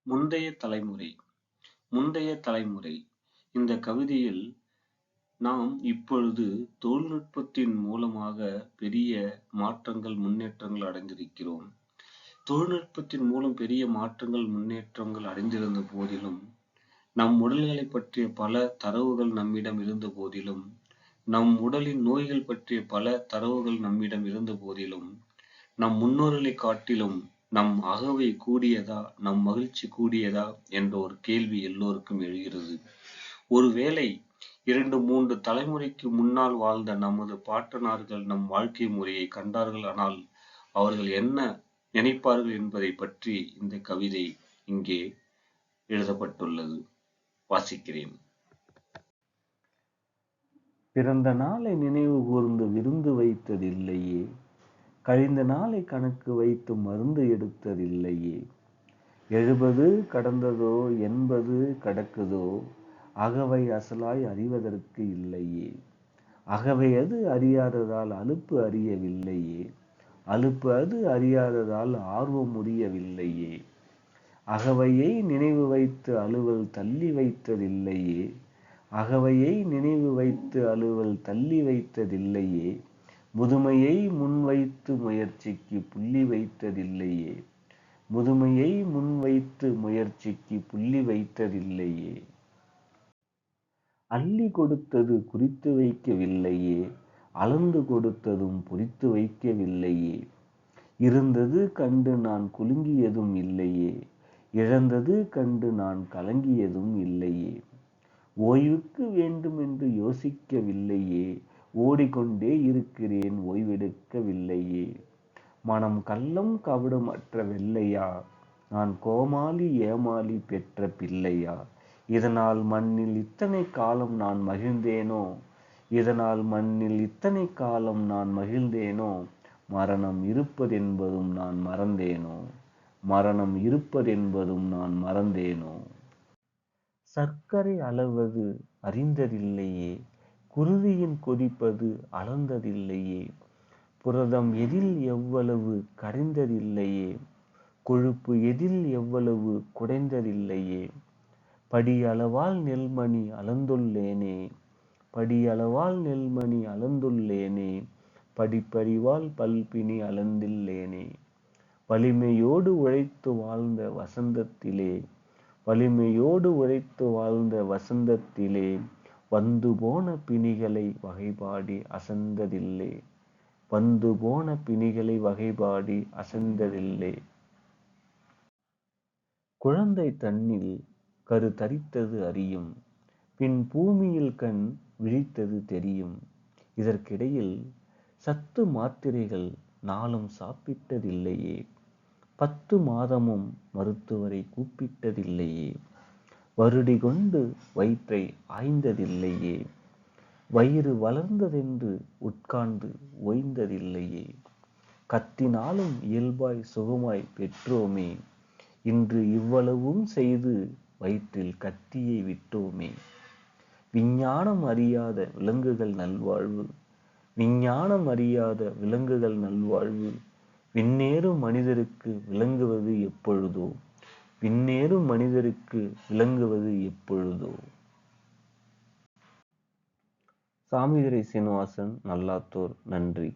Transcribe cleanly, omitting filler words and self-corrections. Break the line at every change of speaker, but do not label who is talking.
முந்தைய தலைமுறை முந்தைய தலைமுறை இந்த கவிதையில் நாம் இப்பொழுது தொழில்நுட்பத்தின் மூலமாக பெரிய மாற்றங்கள், முன்னேற்றங்கள் அடைந்திருக்கிறோம். தொழில்நுட்பத்தின் மூலம் பெரிய மாற்றங்கள், முன்னேற்றங்கள் அடைந்திருந்த போதிலும், நம் உடல்களைப் பற்றிய பல தரவுகள் நம்மிடம் இருந்த போதிலும், நம் உடலின் நோய்கள் பற்றிய பல தரவுகள் நம்மிடம் இருந்த போதிலும், நம் முன்னோர்களைக் காட்டிலும் நம் அகவை கூடியதா, நம் மகிழ்ச்சி கூடியதா என்ற ஒரு கேள்வி எல்லோருக்கும் எழுகிறது. ஒருவேளை 2, 3 தலைமுறைக்கு முன்னால் வாழ்ந்த நமது பாட்டனார்கள் நம் வாழ்க்கை முறையை கண்டார்களானால் அவர்கள் என்ன நினைப்பார்கள் என்பதைப் பற்றி இந்த கவிதை இங்கே எழுதப்பட்டுள்ளது. வாசிக்கிறேன்.
பிறந்த நாளை நினைவு கூர்ந்து விருந்து வைத்ததில்லையே, கழிந்த நாளை கணக்கு வைத்து மருந்து எடுத்ததில்லையே. 70 கடந்ததோ 80 கடக்குதோ, அகவை அசலாய் அறிவதற்கு இல்லையே. அகவை அது அறியாததால் அலுப்பு அறியவில்லையே, அலுப்பு அது அறியாததால் ஆர்வம் முடியவில்லையே. அகவையை நினைவு வைத்து அலுவல் தள்ளி வைத்ததில்லையே, அகவையை நினைவு வைத்து அலுவல் தள்ளி வைத்ததில்லையே. முதுமையை முன்வைத்து முயற்சிக்கு புள்ளி வைத்ததில்லையே, முதுமையை முன்வைத்து முயற்சிக்கு புள்ளி வைத்ததில்லையே. அள்ளி கொடுத்தது குறித்து வைக்கவில்லையே, அளந்து கொடுத்ததும் பொறித்து வைக்கவில்லையே. இருந்தது கண்டு நான் குலுங்கியதும் இல்லையே, இழந்தது கண்டு நான் கலங்கியதும் இல்லையே. ஓய்வுக்கு வேண்டுமென்று யோசிக்கவில்லையே, ஓடிக்கொண்டே இருக்கிறேன் ஓய்வெடுக்கவில்லையே. மனம் கள்ளம் கபடமற்ற வெள்ளையா, நான் கோமாளி ஏமாளி பெற்ற பிள்ளையா. இதனால் மண்ணில் இத்தனை காலம் நான் மகிழ்ந்தேனோ, இதனால் மண்ணில் இத்தனை காலம் நான் மகிழ்ந்தேனோ. மரணம் இருப்பதென்பதும் நான் மறந்தேனோ, மரணம் இருப்பதென்பதும் நான் மறந்தேனோ. சர்க்கரை அளவது அறிந்ததில்லையே, குருதியின் கொதிப்பது அளந்ததில்லையே. புரதம் எதில் எவ்வளவு கரைந்ததில்லையே, கொழுப்பு எதில் எவ்வளவு குடைந்ததில்லையே. படியளவால் நெல்மணி அளந்துள்ளேனே, படியளவால் நெல்மணி அளந்துள்ளேனே. படிப்பறிவால் பல்பினி அளந்தில்லேனே. வலிமையோடு உழைத்து வாழ்ந்த வசந்தத்திலே, வலிமையோடு உழைத்து வாழ்ந்த வசந்தத்திலே, வந்து போன பிணிகளை வகைபாடி அசந்ததில்லை, வந்து போன பிணிகளை வகைபாடி அசந்ததில்லை. குழந்தை தன்னில் கரு தரித்தது அறியும், பின் பூமியில் கண் விழித்தது தெரியும். இதற்கிடையில் சத்து மாத்திரைகள் நாளும் சாப்பிட்டதில்லையே, 10 மாதமும் மருத்துவரை கூப்பிட்டதில்லையே. வருடி கொண்டு வயிற்றை ஆய்ந்ததில்லையே, வயிறு வளர்ந்ததென்று உட்கார்ந்து ஓய்ந்ததில்லையே. கத்தினாலும் இயல்பாய் சுகமாய் பெற்றோமே, இன்று இவ்வளவும் செய்து வயிற்றில் கத்தியை விட்டோமே. விஞ்ஞானம் அறியாத விலங்குகள் நல்வாழ்வு, விஞ்ஞானம் அறியாத விலங்குகள் நல்வாழ்வு. விண்ணேறும் மனிதருக்கு விளங்குவது எப்பொழுதோ, விண்ணேறும் மனிதருக்கு விளங்குவது எப்பொழுதோ. சாமிதுரை சீனிவாசன், நல்லாத்தூர். நன்றி.